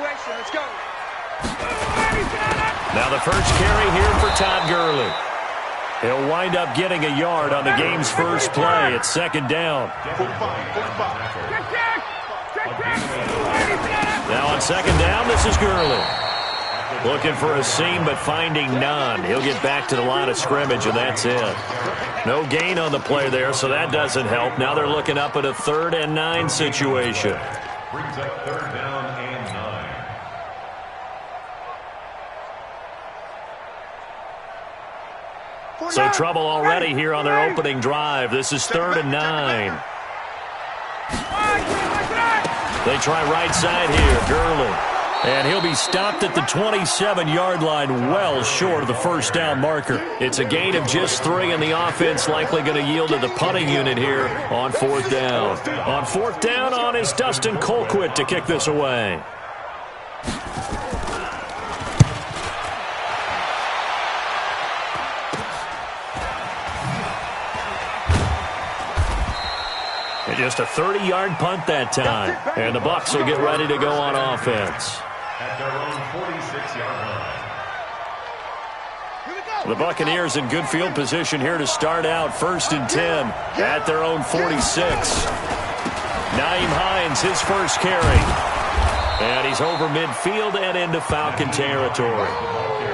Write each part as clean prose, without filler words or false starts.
situation. Let's go. Now the first carry here for Todd Gurley. He'll wind up getting a yard on the game's first play. It's second down. Now on second down, this is Gurley. Looking for a seam, but finding none. He'll get back to the line of scrimmage, and that's it. No gain on the play there, so that doesn't help. Now they're looking up at a 3rd and 9 situation. Brings up 3rd down and 9. So trouble already here on their opening drive. This is 3rd and 9. They try right side here, Gurley. And he'll be stopped at the 27-yard line, well short of the first down marker. It's a gain of just 3, and the offense likely going to yield to the punting unit here on 4th down. On 4th down on is Dustin Colquitt to kick this away. And just a 30-yard punt that time. And the Bucs will get ready to go on offense. At their own 46-yard line. The Buccaneers in good field position here to start out. 1st and 10 at their own 46. Nyheim Hines, his first carry. And he's over midfield and into Falcon territory.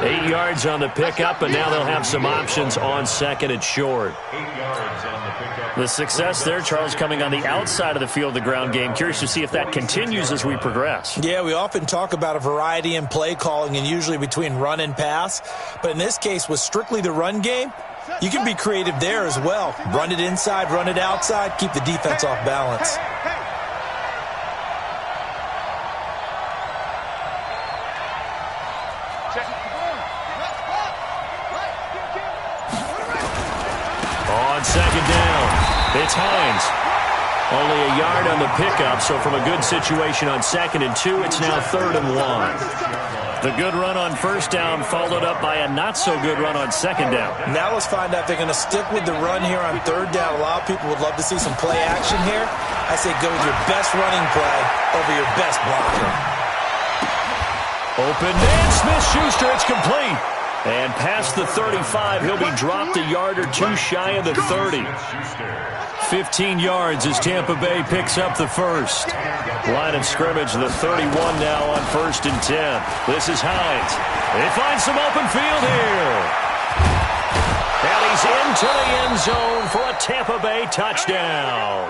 8 yards on the pickup, and now they'll have some options on 2nd and short. 8 yards on the pickup. The success there, Charles, coming on the outside of the field, the ground game. Curious to see if that continues as we progress. Yeah, we often talk about a variety in play calling and usually between run and pass. But in this case, with strictly the run game, you can be creative there as well. Run it inside, run it outside, keep the defense off balance. On 2nd down, it's Hines. Only a yard on the pickup, so from a good situation on 2nd and 2, it's now 3rd and 1. The good run on 1st down followed up by a not-so-good run on 2nd down. Now let's find out if they're going to stick with the run here on 3rd down. A lot of people would love to see some play action here. I say go with your best running play over your best blocker. Open man, Smith-Schuster, it's complete. And past the 35, he'll be dropped a yard or 2 shy of the 30. 15 yards as Tampa Bay picks up the first. Line of scrimmage, the 31 now on 1st and 10. This is Hines. They find some open field here. And he's into the end zone for a Tampa Bay touchdown.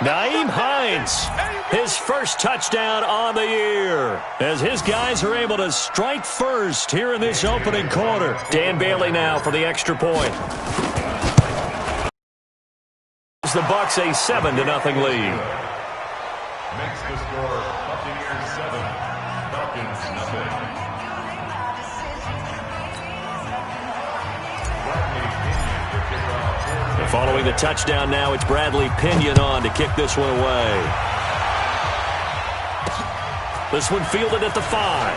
Nyheim Hines, his first touchdown on the year, as his guys are able to strike first here in this opening quarter. Dan Bailey now for the extra point. The Bucs a 7-0 lead. Makes the score Buccaneers 7, Falcons nothing. Following the touchdown now, it's Bradley Pinion on to kick this one away. This one fielded at the 5.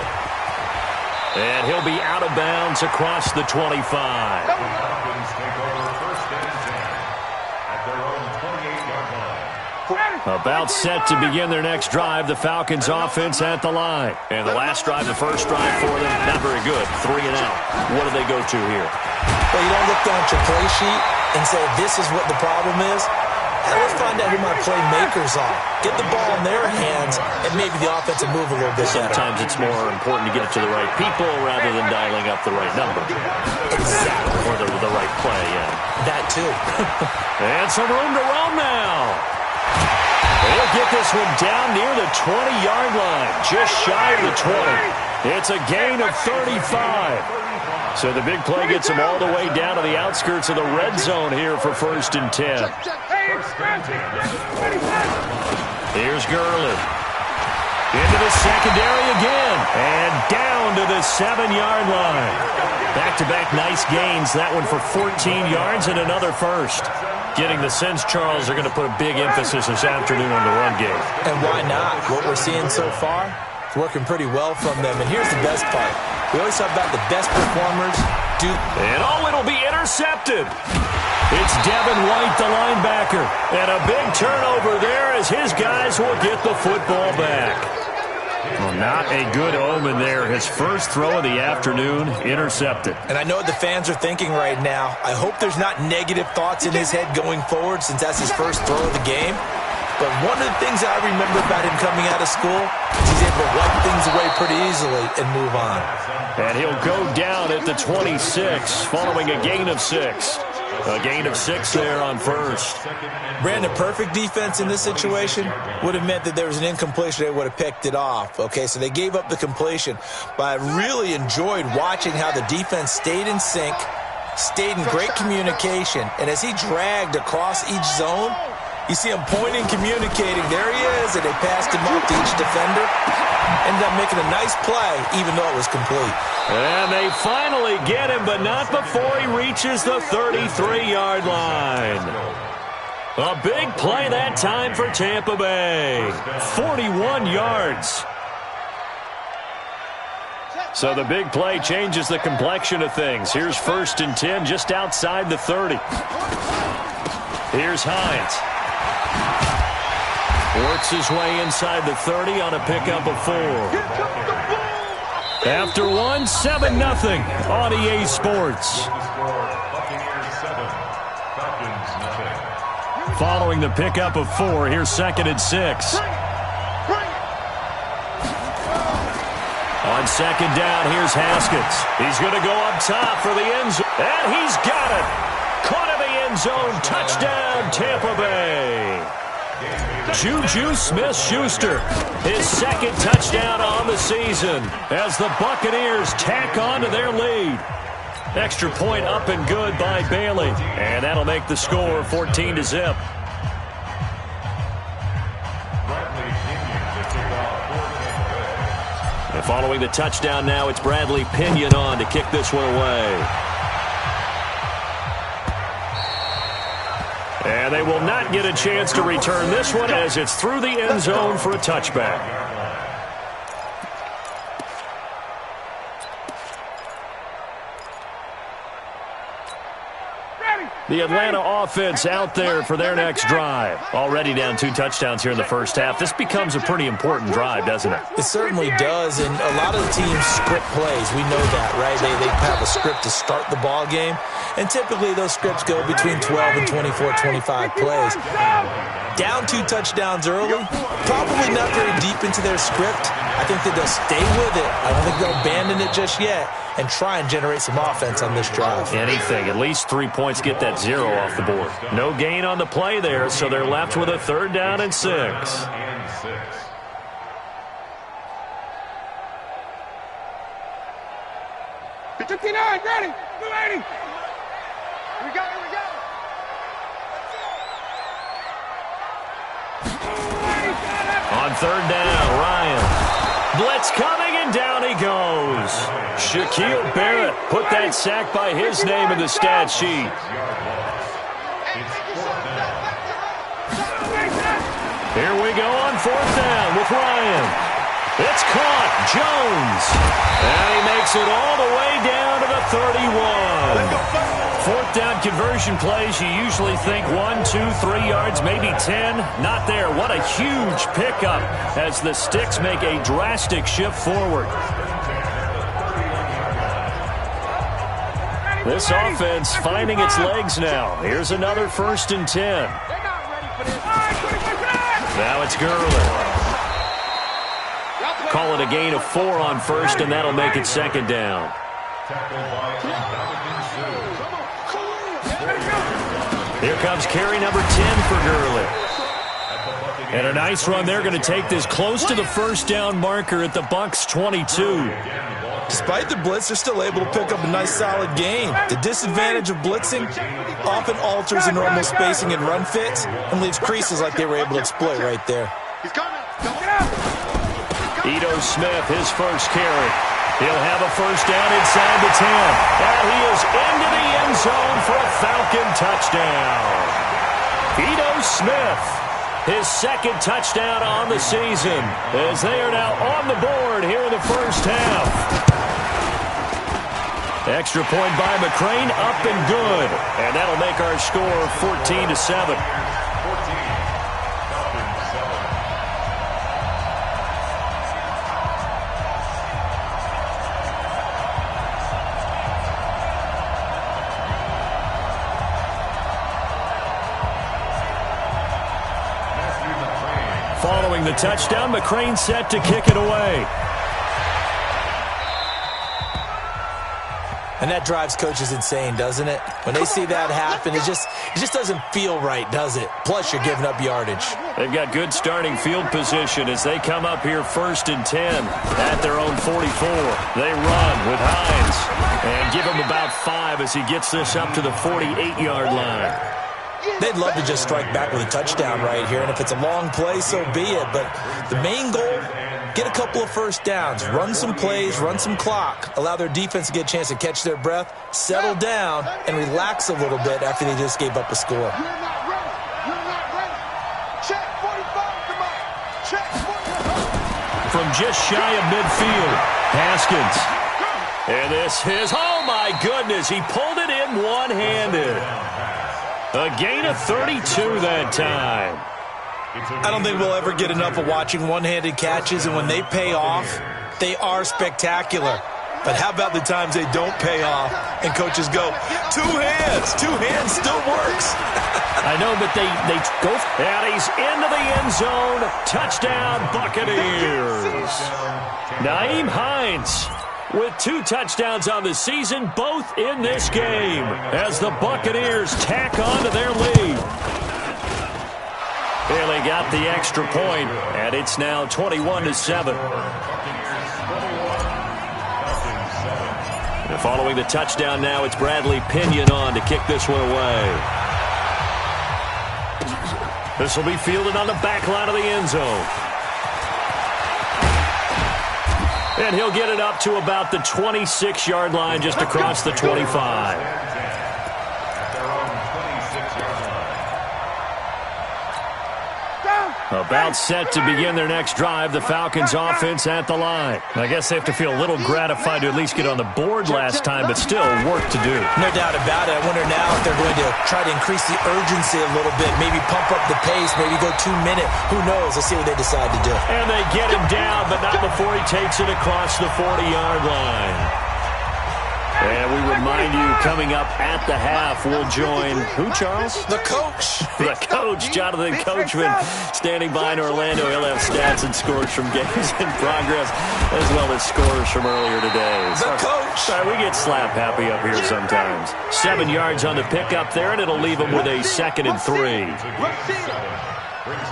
And he'll be out of bounds across the 25. Falcons take over 1st and 10 at their own 28-yard line. About set to begin their next drive, the Falcons offense at the line. And the last drive, the first drive for them, not very good. 3 and out. What do they go to here? Well, you don't look down at your play sheet and say this is what the problem is. Let's find out who my playmakers are. Get the ball in their hands, and maybe the offense will move a little bit better. Sometimes it's more important to get it to the right people rather than dialing up the right number. Exactly. Or the right play, yeah. That too. And some room to roam now. They'll get this one down near the 20-yard line, just shy of the 20. It's a gain of 35. So the big play gets them all the way down to the outskirts of the red zone here for 1st and 10. Here's Gurley. Into the secondary again. And down to the 7-yard line. Back-to-back nice gains. That one for 14 yards and another first. Getting the sense, Charles, they're going to put a big emphasis this afternoon on the run game. And why not? What we're seeing so far, it's working pretty well from them. And here's the best part. We always talk about the best performers do. And it'll be intercepted. It's Devin White, the linebacker. And a big turnover there as his guys will get the football back. On Not a good omen there. His first throw of the afternoon intercepted. And I know what the fans are thinking right now. I hope there's not negative thoughts in his head going forward since that's his first throw of the game. But one of the things I remember about him coming out of school is he's able to wipe things away pretty easily and move on. And he'll go down at the 26 following a gain of 6. A gain of 6 there on first. Brandon, perfect defense in this situation would have meant that there was an incompletion. They would have picked it off. Okay, so they gave up the completion. But I really enjoyed watching how the defense stayed in sync, stayed in great communication. And as he dragged across each zone, you see him pointing, communicating. There he is, and they passed him up to each defender. Ended up making a nice play, even though it was complete. And they finally get him, but not before he reaches the 33-yard line. A big play that time for Tampa Bay. 41 yards. So the big play changes the complexion of things. Here's 1st and 10 just outside the 30. Here's Hines. Works his way inside the 30 on a pickup of 4. After one, 7-0 on EA Sports. Following the pickup of 4, here's 2nd and 6. On 2nd down, here's Haskins. He's going to go up top for the end zone. And he's got it. Caught in the end zone. Touchdown, Tampa Bay. Juju Smith-Schuster, his 2nd touchdown on the season as the Buccaneers tack on to their lead. Extra point up and good by Bailey, and that'll make the score 14-0. And following the touchdown now, it's Bradley Pinion on to kick this one away. And they will not get a chance to return this one as it's through the end zone for a touchback. The Atlanta offense out there for their next drive. Already down 2 touchdowns here in the first half. This becomes a pretty important drive, doesn't it? It certainly does, and a lot of the teams script plays. We know that, right? They have a script to start the ball game, and typically those scripts go between 12 and 24, 25 plays. Down 2 touchdowns early, probably not very deep into their script. I think that they'll stay with it. I don't think they'll abandon it just yet and try and generate some offense on this drive. Anything. At least 3 points get that 0 off the board. No gain on the play there, so they're left with a 3rd down and 6. Ready. 280. We got it. On 3rd down, Ryan. Blitz coming, and down he goes. Shaquille Barrett put that sack by his name in the stat sheet. Here we go on 4th down with Ryan. It's caught. Jones. And he makes it all the way down to the 31. 4th down conversion plays, you usually think 1, 2, 3 yards, maybe 10. Not there. What a huge pickup as the Sticks make a drastic shift forward. This offense finding its legs now. Here's another 1st and 10. Now it's Gurley. Call it a gain of 4 on 1st, and that'll make it 2nd down. Here comes carry number 10 for Gurley. And a nice run. They're going to take this close to the 1st down marker at the Bucs 22. Despite the blitz, they're still able to pick up a nice solid gain. The disadvantage of blitzing often alters the normal spacing and run fits and leaves creases like they were able to exploit right there. He's coming. Ito Smith, his first carry. He'll have a 1st down inside the 10. And he is into the end zone for a Falcon touchdown. Ito Smith, his 2nd touchdown on the season, as they are now on the board here in the first half. Extra point by McCrane, up and good. And that'll make our score 14-7. the touchdown. McCrane set to kick it away. And that drives coaches insane, doesn't it? When they see that happen, it just doesn't feel right, does it? Plus, you're giving up yardage. They've got good starting field position as they come up here 1st and 10 at their own 44. They run with Hines and give him about 5 as he gets this up to the 48-yard line. They'd love to just strike back with a touchdown right here, and if it's a long play, so be it. But the main goal, get a couple of first downs, run some plays, run some clock, allow their defense to get a chance to catch their breath, settle down, and relax a little bit after they just gave up a score. You're not ready. You're not ready. Check 45. Come on. Check 45. From just shy of midfield, Haskins. And this is, oh my goodness, he pulled it in one-handed. A gain of 32 that time. I don't think we'll ever get enough of watching one-handed catches, and when they pay off, they are spectacular. But how about the times they don't pay off, and coaches go, two hands still works. I know, but they go, and he's into the end zone. Touchdown, Buccaneers. Nyheim Hines with 2 touchdowns on the season, both in this game, as the Buccaneers tack on to their lead. Bailey got the extra point, and it's now 21-7. And following the touchdown now, it's Bradley Pinion on to kick this one away. This will be fielded on the back line of the end zone. And he'll get it up to about the 26-yard line, just across the 25. About set to begin their next drive, the Falcons offense at the line. I guess they have to feel a little gratified to at least get on the board last time, but still work to do. No doubt about it. I wonder now if they're going to try to increase the urgency a little bit, maybe pump up the pace, maybe go 2-minute. Who knows? Let's see what they decide to do. And they get him down, but not before he takes it across the 40-yard line. And we remind you, coming up at the half, we'll join who, Charles? The coach. The coach, Jonathan Coachman, standing by in Orlando. He'll have stats and scores from games in progress, as well as scores from earlier today. The coach. Sorry, we get slap happy up here sometimes. 7 yards on the pickup there, and it'll leave them with a 2nd and 3.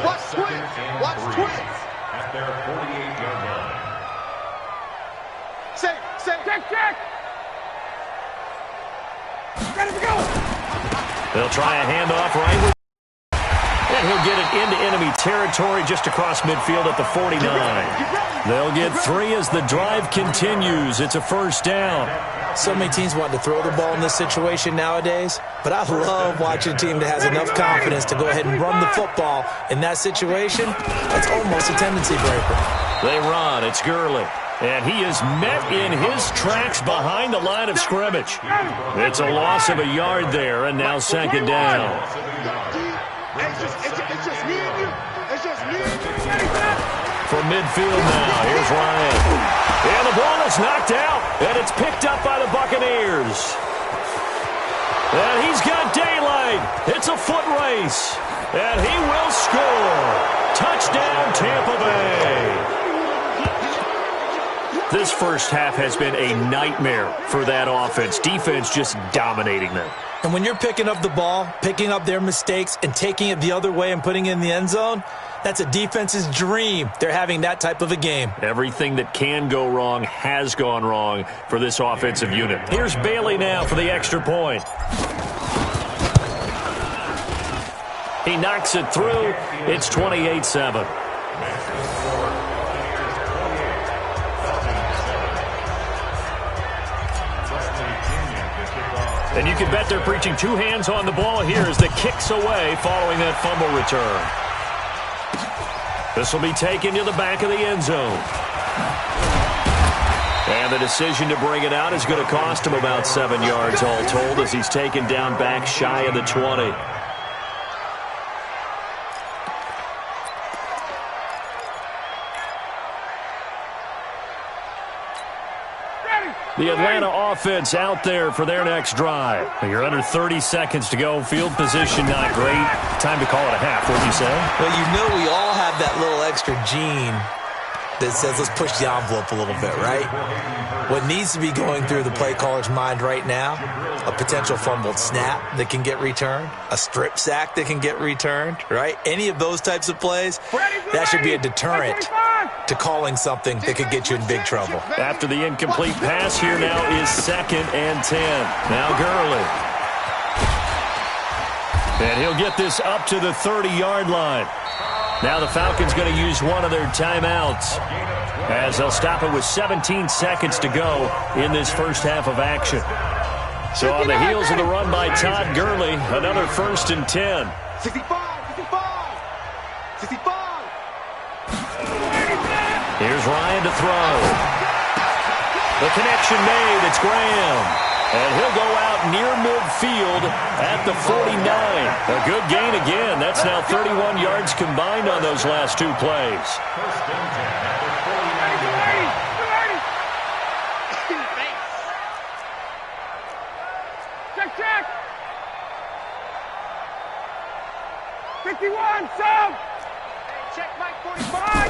Watch twins. Watch twins. At their 48-yard line. Say, check. Ready to go. They'll try a handoff right. And he'll get it into enemy territory just across midfield at the 49. They'll get 3 as the drive continues. It's a first down. So many teams want to throw the ball in this situation nowadays, but I love watching a team that has enough confidence to go ahead and run the football. In that situation, that's almost a tendency breaker. They run. It's Gurley. And he is met in his tracks behind the line of scrimmage. It's a loss of a yard there, and now 2nd down. It's just me and you. It's just me and you. From midfield now, here's Ryan. And the ball is knocked out, and it's picked up by the Buccaneers. And he's got daylight. It's a foot race, and he will score. Touchdown, Tampa Bay. This first half has been a nightmare for that offense. Defense just dominating them. And when you're picking up the ball, picking up their mistakes, and taking it the other way and putting it in the end zone, that's a defense's dream. They're having that type of a game. Everything that can go wrong has gone wrong for this offensive unit. Here's Bailey now for the extra point. He knocks it through. It's 28-7. And you can bet they're preaching 2 hands on the ball here as the kick's away following that fumble return. This will be taken to the back of the end zone. And the decision to bring it out is going to cost him about 7 yards all told as he's taken down back shy of the 20. The Atlanta offense out there for their next drive. You're under 30 seconds to go. Field position not great. Time to call it a half. What do you say? Well, you know we all have that little extra gene that says let's push the envelope a little bit, right? What needs to be going through the play caller's mind right now, a potential fumbled snap that can get returned, a strip sack that can get returned, right? Any of those types of plays, that should be a deterrent to calling something that could get you in big trouble. After the incomplete pass, here now is 2nd and 10. Now Gurley. And he'll get this up to the 30-yard line. Now the Falcons going to use one of their timeouts as they'll stop it with 17 seconds to go in this first half of action. So on the heels of the run by Todd Gurley, another 1st and 10. 65. Here's Ryan to throw. The connection made. It's Graham. And he'll go out near midfield at the 49. A good gain again. That's now 31 yards combined on those last 2 plays. Check. 51, Sam. Check Mike 45.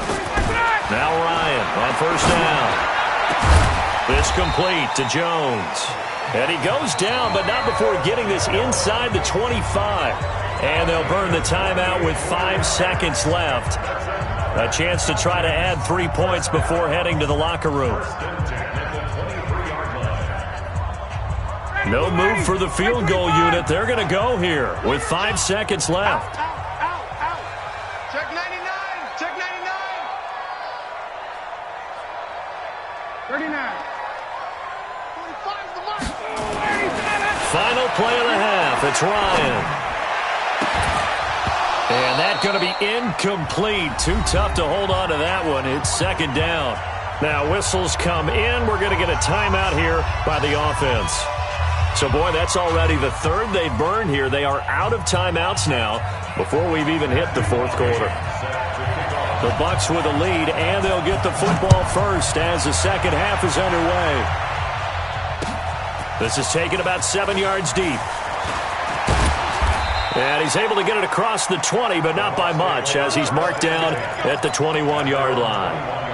Now Ryan on 1st down. This complete to Jones. And he goes down, but not before getting this inside the 25. And they'll burn the timeout with 5 seconds left. A chance to try to add 3 points before heading to the locker room. No move for the field goal unit. They're going to go here with 5 seconds left. Check 99. Check 99. 39. 45's the mark. Final play of the half. It's Ryan. And that's going to be incomplete. Too tough to hold on to that one. It's 2nd down. Now whistles come in. We're going to get a timeout here by the offense. So, boy, that's already the 3rd they've burned here. They are out of timeouts now before we've even hit the 4th quarter. The Bucs with a lead, and they'll get the football first as the second half is underway. This is taken about 7 yards deep. And he's able to get it across the 20, but not by much, as he's marked down at the 21-yard line.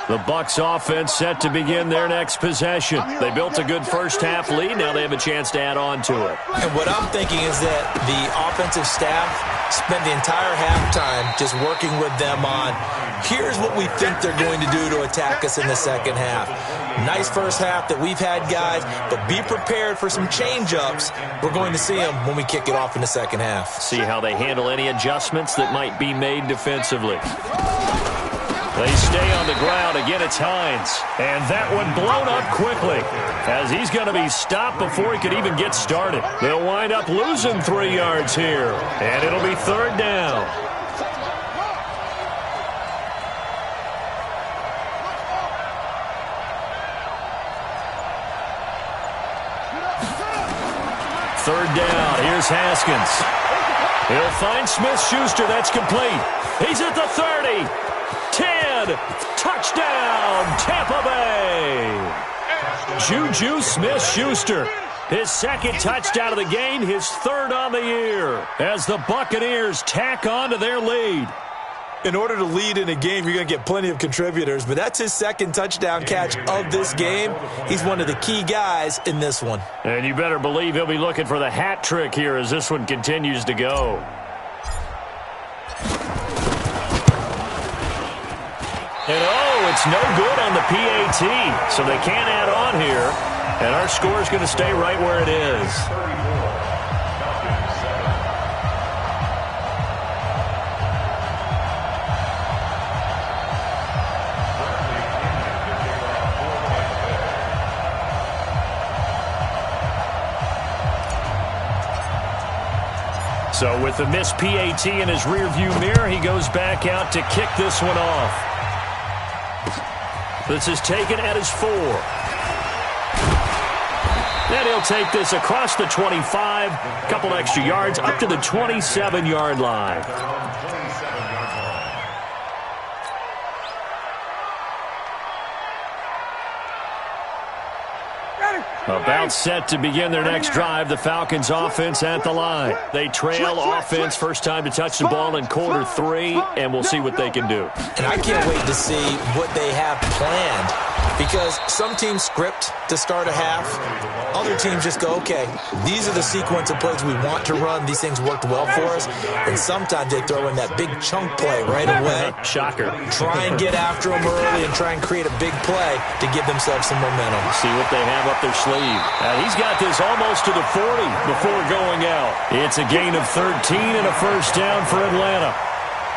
The Bucs offense set to begin their next possession. They built a good first half lead. Now they have a chance to add on to it. And what I'm thinking is that the offensive staff spent the entire halftime just working with them on, here's what we think they're going to do to attack us in the second half. Nice first half that we've had, guys, but be prepared for some change-ups. We're going to see them when we kick it off in the second half. See how they handle any adjustments that might be made defensively. They stay on the ground. Again, it's Hines. And that one blown up quickly as he's going to be stopped before he could even get started. They'll wind up losing 3 yards here. And it'll be 3rd down. Third down. Here's Haskins. He'll find Smith-Schuster. That's complete. He's at the 30. 10, touchdown, Tampa Bay. Juju Smith-Schuster, his 2nd touchdown of the game, his 3rd on the year, as the Buccaneers tack on to their lead. In order to lead in a game, you're going to get plenty of contributors, but that's his 2nd touchdown catch of this game. He's one of the key guys in this one. And you better believe he'll be looking for the hat trick here as this one continues to go. And, oh, it's no good on the PAT, so they can't add on here. And our score is going to stay right where it is. So with the missed PAT in his rearview mirror, he goes back out to kick this one off. This is taken at his 4. Then he'll take this across the 25, couple extra yards, up to the 27-yard line. About set to begin their next drive, the Falcons offense at the line. They trail offense, first time to touch the ball in quarter 3, and we'll see what they can do. And I can't wait to see what they have planned, because some teams script to start a half. Other teams just go, okay, these are the sequence of plays we want to run. These things worked well for us. And sometimes they throw in that big chunk play right away. Shocker. Try and get after them early and try and create a big play to give themselves some momentum. See what they have up their sleeve. He's got this almost to the 40 before going out. It's a gain of 13 and a first down for Atlanta.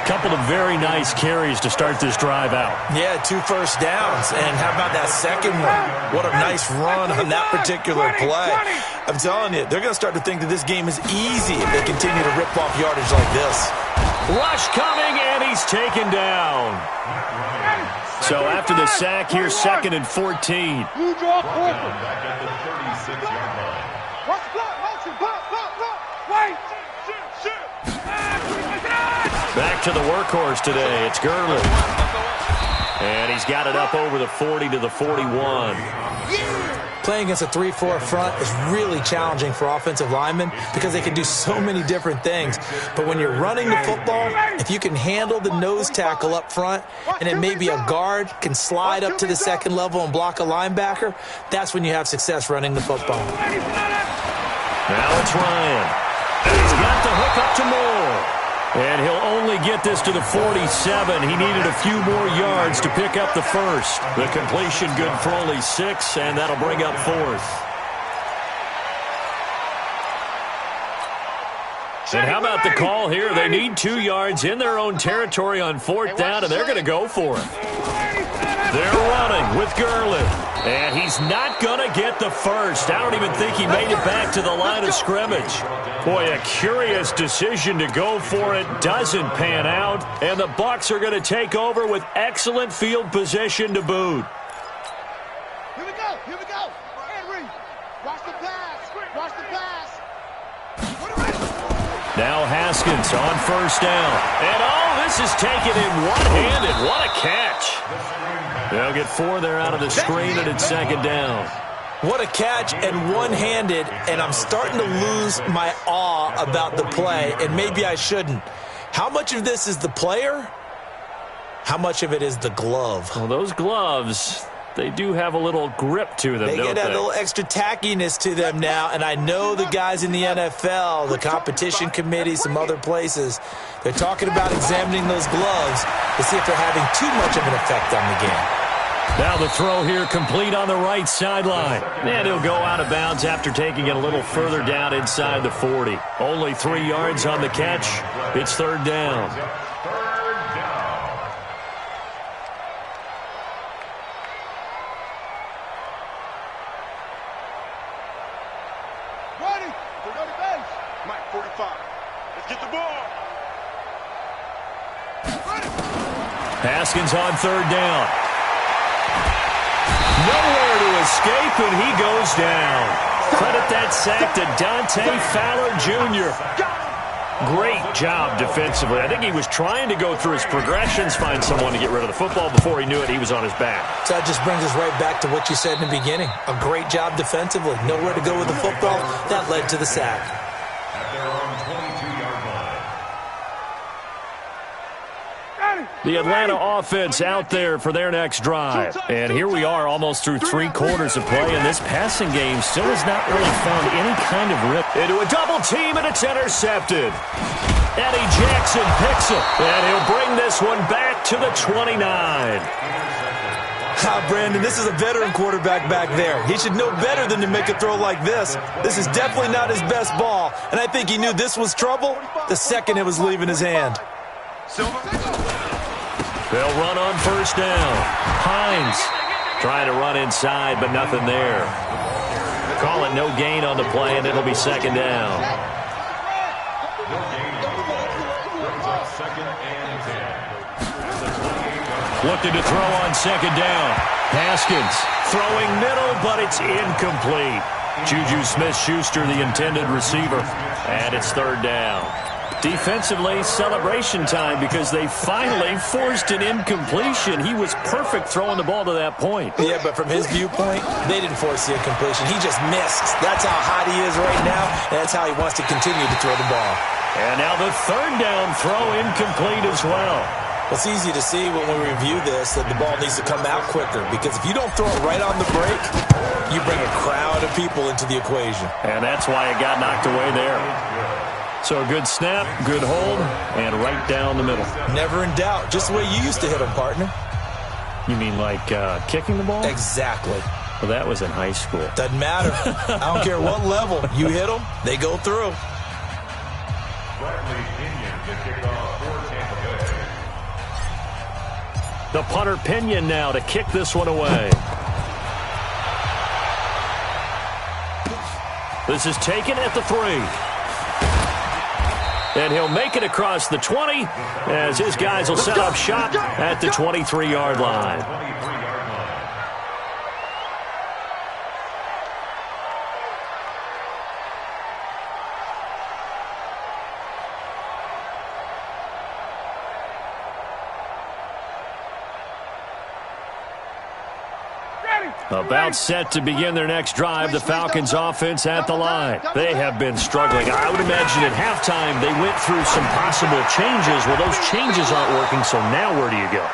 Couple of very nice carries to start this drive out. Yeah, 2 first downs. And how about that second one? What a nice run on that particular play. I'm telling you, they're going to start to think that this game is easy if they continue to rip off yardage like this. Rush coming, and he's taken down. So after the sack, here's 2nd and 14. Back at the 36-yard line. Watch the block, motion, block, wait, Back to the workhorse today. It's Gurley. And he's got it up over the 40 to the 41. Playing against a 3-4 front is really challenging for offensive linemen because they can do so many different things. But when you're running the football, if you can handle the nose tackle up front and then maybe a guard can slide up to the second level and block a linebacker, that's when you have success running the football. Now it's Ryan. He's got the hook up to Moore. And he'll only get this to the 47. He needed a few more yards to pick up the first. The completion good for only 6, and that'll bring up 4th. And how about the call here? They need 2 yards in their own territory on 4th down, and they're going to go for it. They're running with Gurley. And he's not going to get the first. I don't even think he made it back to the line of scrimmage. Boy, a curious decision to go for it. Doesn't pan out. And the Bucs are going to take over with excellent field position to boot. Here we go. Henry, watch the pass. Now Haskins on first down. And this is taken in one-handed. What a catch. They'll get 4 there out of the screen, and it's 2nd down. What a catch and one-handed, and I'm starting to lose my awe about the play, and maybe I shouldn't. How much of this is the player? How much of it is the glove? Well, those gloves, they do have a little grip to them, They don't get a they? little extra tackiness to them now, and I know the guys in the NFL, the competition committee, some other places, they're talking about examining those gloves to see if they're having too much of an effect on the game. Now the throw here complete on the right sideline. And he'll go out of bounds after taking it a little further down inside the 40. Only 3 yards on the catch. It's 3rd down. Ready, we go to base. Mike, 45. Let's get the ball. Haskins on 3rd down. Nowhere to escape, and he goes down. Credit that sack to Dante Fowler Jr. Great job defensively. I think he was trying to go through his progressions, find someone to get rid of the football. Before he knew it, he was on his back. So that just brings us right back to what you said in the beginning. A great job defensively. Nowhere to go with the football. That led to the sack. At their own 22-yard line. The Atlanta offense out there for their next drive. And here we are almost through 3 quarters of play, and this passing game still has not really found any kind of rip. Into a double team, and it's intercepted. Eddie Jackson picks it, and he'll bring this one back to the 29. Brandon, this is a veteran quarterback back there. He should know better than to make a throw like this. This is definitely not his best ball, and I think he knew this was trouble the second it was leaving his hand. They'll run on first down. Hines trying to run inside, but nothing there. Call it no gain on the play, and it'll be 2nd down. No gain on the play. Brings up 2nd and 10. Looking to throw on 2nd down. Haskins throwing middle, but it's incomplete. Juju Smith-Schuster, the intended receiver, and it's 3rd down. Defensively, celebration time because they finally forced an incompletion. He was perfect throwing the ball to that point. Yeah, but from his viewpoint, they didn't force the incompletion. He just missed. That's how hot he is right now, and that's how he wants to continue to throw the ball. And now the third down throw incomplete as well. It's easy to see when we review this that the ball needs to come out quicker, because if you don't throw it right on the break, you bring a crowd of people into the equation. And that's why it got knocked away there. So a good snap, good hold, and right down the middle. Never in doubt. Just the way you used to hit them, partner. You mean like kicking the ball? Exactly. Well, that was in high school. Doesn't matter. I don't care what level. You hit them, they go through. The punter Pinion now to kick this one away. This is taken at the 3. And he'll make it across the 20 as his guys will set up shop at the 23-yard line. About set to begin their next drive, the Falcons offense at the line. They have been struggling. I would imagine at halftime they went through some possible changes. Well, those changes aren't working, so now where do you go?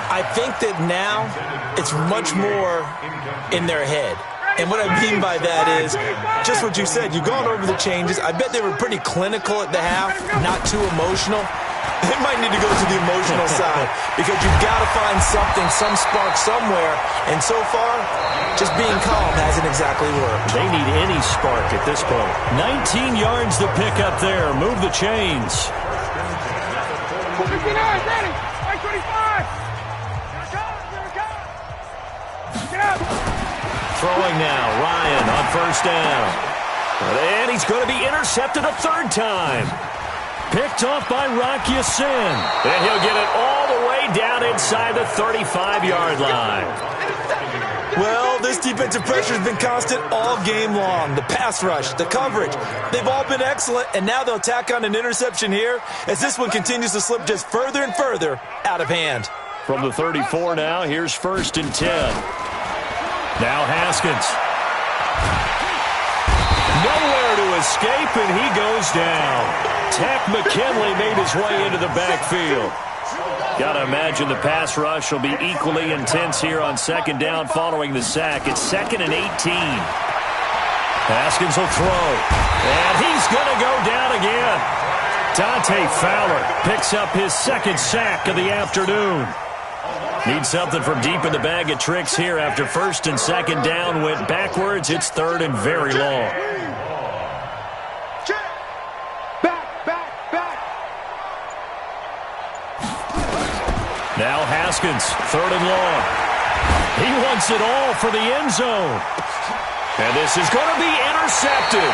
I think that now it's much more in their head. And what I mean by that is just what you said. You've gone over the changes. I bet they were pretty clinical at the half, not too emotional. They might need to go to the emotional side because you've got to find something, some spark somewhere. And so far, just being calm hasn't exactly worked. They need any spark at this point. 19 yards to pick up there. Move the chains. 59, ready. 25. Get up. Throwing now. Ryan on first down. And he's going to be intercepted a third time. Picked off by Rock Ya-Sin. And he'll get it all the way down inside the 35-yard line. Well, this defensive pressure has been constant all game long. The pass rush, the coverage, they've all been excellent, and now they'll tack on an interception here as this one continues to slip just further and further out of hand. From the 34 now, here's 1st and 10. Now Haskins. Nowhere to escape, and he goes down. Tech McKinley made his way into the backfield. Got to imagine the pass rush will be equally intense here on 2nd down following the sack. It's 2nd and 18. Haskins will throw. And he's going to go down again. Dante Fowler picks up his 2nd sack of the afternoon. Needs something from deep in the bag of tricks here after 1st and 2nd down went backwards. It's 3rd and very long. Now Haskins, 3rd and long. He wants it all for the end zone. And this is going to be intercepted.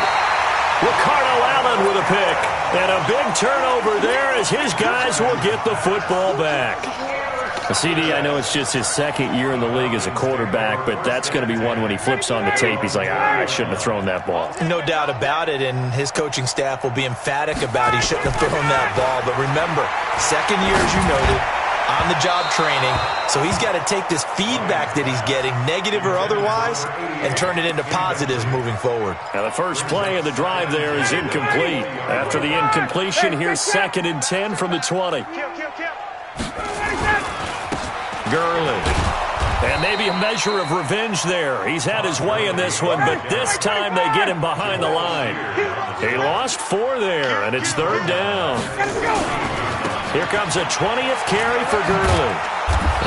Ricardo Allen with a pick. And a big turnover there as his guys will get the football back. CD, I know it's just his 2nd year in the league as a quarterback, but that's going to be one when he flips on the tape. He's like, I shouldn't have thrown that ball. No doubt about it, and his coaching staff will be emphatic about he shouldn't have thrown that ball. But remember, 2nd year, as you noted, on-the-job training, so he's got to take this feedback that he's getting, negative or otherwise, and turn it into positives moving forward. Now the first play of the drive there is incomplete. After the incompletion, here's 2nd and 10 from the 20. Gurley. And maybe a measure of revenge there. He's had his way in this one, but this time they get him behind the line. He lost 4 there, and it's 3rd down. Here comes a 20th carry for Gurley.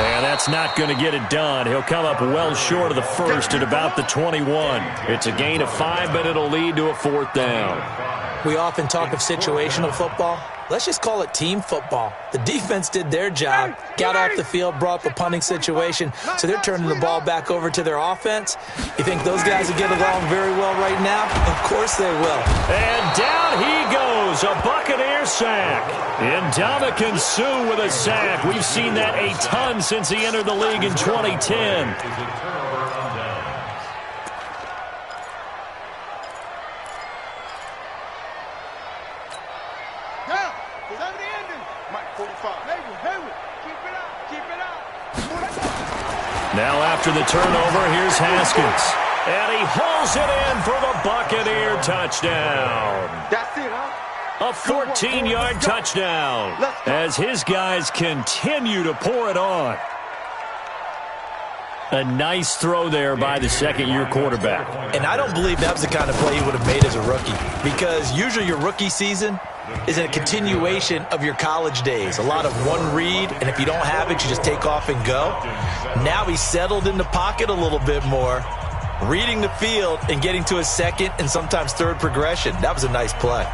And that's not going to get it done. He'll come up well short of the 1st at about the 21. It's a gain of 5, but it'll lead to a 4th down. We often talk of situational football. Let's just call it team football. The defense did their job, got off the field, brought up a punting situation, so they're turning the ball back over to their offense. You think those guys will get along very well right now? Of course they will. And down he goes, a Buccaneer sack. Ndamukong Suh with a sack. We've seen that a ton since he entered the league in 2010. Go. Now after the turnover, here's Haskins. And he hauls it in for the Buccaneer touchdown. That's it, huh? A 14-yard touchdown as his guys continue to pour it on. A nice throw there by the second-year quarterback. And I don't believe that was the kind of play he would have made as a rookie, because usually your rookie season is a continuation of your college days. A lot of one read, and if you don't have it, you just take off and go. Now he's settled in the pocket a little bit more, reading the field and getting to his second and sometimes third progression. That was a nice play.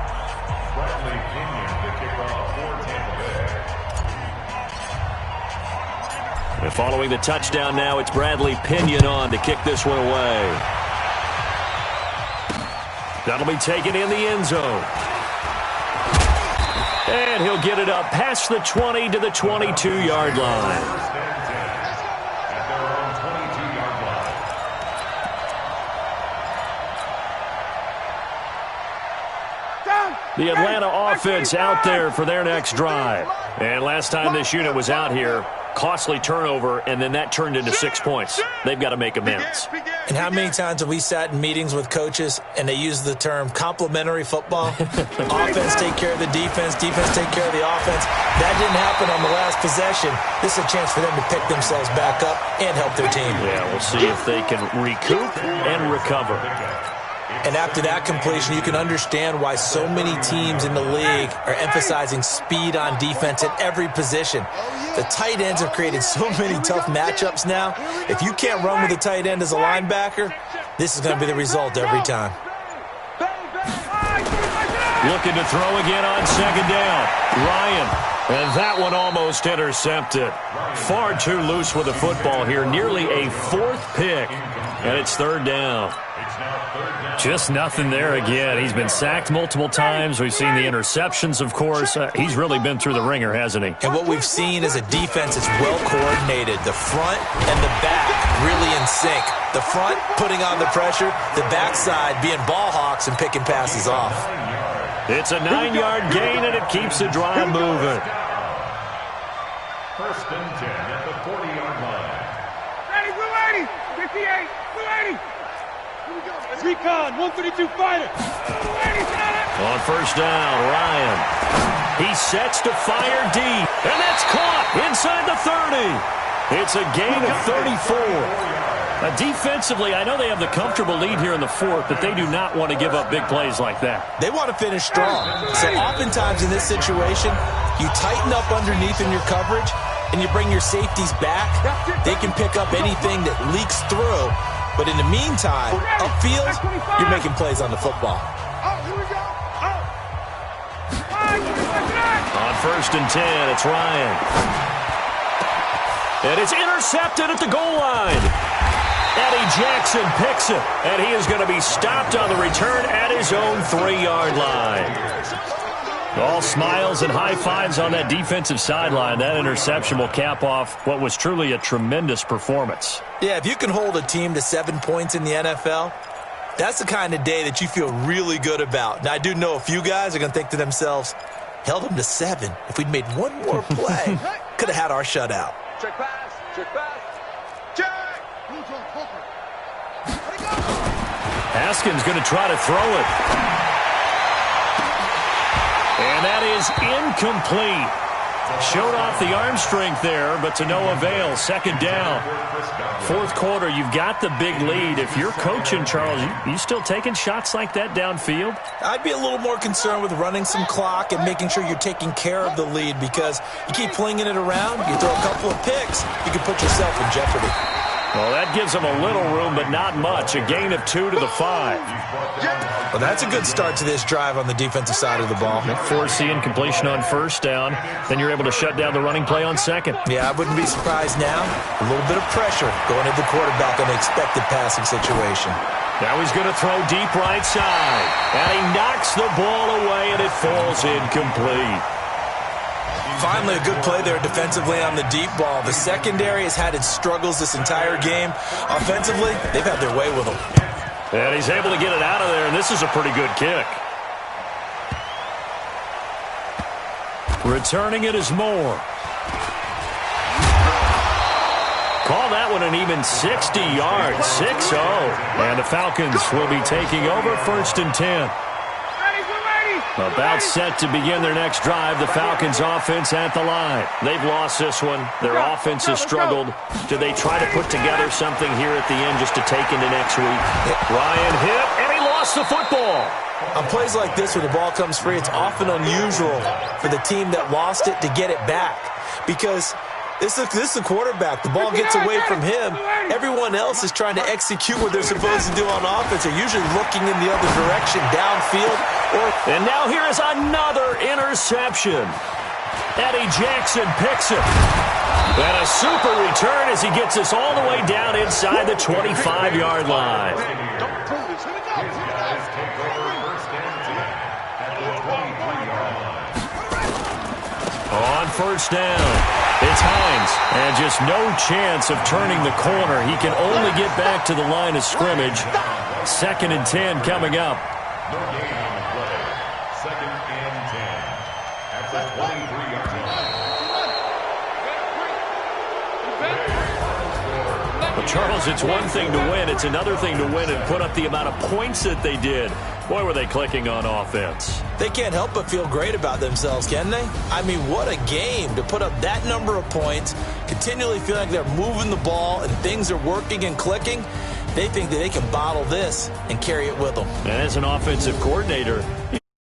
And following the touchdown now, it's Bradley Pinion on to kick this one away. That'll be taken in the end zone. And he'll get it up past the 20 to the 22-yard line. The Atlanta offense out there for their next drive. And last time this unit was out here, costly turnover, and then that turned into 6 points. They've got to make amends. And how many times have we sat in meetings with coaches and they use the term complementary football? Offense take care of the defense, defense take care of the offense. That didn't happen on the last possession. This is a chance for them to pick themselves back up and help their team. Yeah, we'll see if they can recoup and recover. And after that completion, you can understand why so many teams in the league are emphasizing speed on defense at every position. The tight ends have created so many tough matchups now. If you can't run with a tight end as a linebacker, this is going to be the result every time. Looking to throw again on second down. Ryan. And that one almost intercepted. Far too loose with the football here. Nearly a fourth pick. And it's third down. Just nothing there again. He's been sacked multiple times. We've seen the interceptions, of course. He's really been through the ringer, hasn't he? And what we've seen is a defense that's well coordinated. The front and the back really in sync. The front putting on the pressure, the backside being ball hawks and picking passes off. It's a 9-yard gain, and it keeps the drive moving. First and 10 at the 40-yard line. Ready, blue 80, 58, blue 80. Recon, 132 fighter. On first down, Ryan. He sets to fire deep. And that's caught inside the 30. It's a gain of 34. Defensively, I know they have the comfortable lead here in the fourth, but they do not want to give up big plays like that. They want to finish strong. So oftentimes in this situation, you tighten up underneath in your coverage, and you bring your safeties back. They can pick up anything that leaks through. But in the meantime, upfield, you're making plays on the football. On first and 10, it's Ryan. And it's intercepted at the goal line. Eddie Jackson picks it, and he is going to be stopped on the return at his own 3-yard line. All smiles and high fives on that defensive sideline. That interception will cap off what was truly a tremendous performance. Yeah, if you can hold a team to 7 points in the NFL, that's the kind of day that you feel really good about. Now, I do know a few guys are going to think to themselves, held them to 7. If we'd made one more play, could have had our shutout. Check pass, check pass, check. Haskins going to try to throw it. And that is incomplete. Showed off the arm strength there, but to no avail. Second down. Fourth quarter, you've got the big lead. If you're coaching, Charles, you still taking shots like that downfield? I'd be a little more concerned with running some clock and making sure you're taking care of the lead, because you keep flinging it around, you throw a couple of picks, you can put yourself in jeopardy. Well, that gives them a little room, but not much. A gain of 2 to the 5. Well, that's a good start to this drive on the defensive side of the ball. Forcing completion on first down. Then you're able to shut down the running play on second. Yeah, I wouldn't be surprised now. A little bit of pressure going at the quarterback on the expected passing situation. Now he's going to throw deep right side. And he knocks the ball away, and it falls incomplete. Finally, a good play there defensively on the deep ball. The secondary has had its struggles this entire game. Offensively, they've had their way with them. And he's able to get it out of there, and this is a pretty good kick. Returning it is Moore. Call that one an even 60 yards, 6-0. And the Falcons will be taking over 1st and 10. About set to begin their next drive, the Falcons offense at the line. They've lost this one. Their offense has struggled. Do they try to put together something here at the end just to take into next week? Ryan hit, and he lost the football. On plays like this where the ball comes free, it's often unusual for the team that lost it to get it back. Because this is the quarterback. The ball gets away from him. Everyone else is trying to execute what they're supposed to do on offense. They're usually looking in the other direction, downfield. And now here is another interception. Eddie Jackson picks it. And a super return as he gets us all the way down inside the 25-yard line. His guys take over 1st and 10 at the 23-yard line. On 1st down, it's Hines. And just no chance of turning the corner. He can only get back to the line of scrimmage. 2nd and 10 coming up. No gain on the play. 2nd and 10 at the 23-yard line. Well, Charles, it's one thing to win. It's another thing to win and put up the amount of points that they did. Boy, were they clicking on offense. They can't help but feel great about themselves, can they? I mean, what a game to put up that number of points, continually feel like they're moving the ball and things are working and clicking. They think that they can bottle this and carry it with them. And as an offensive coordinator,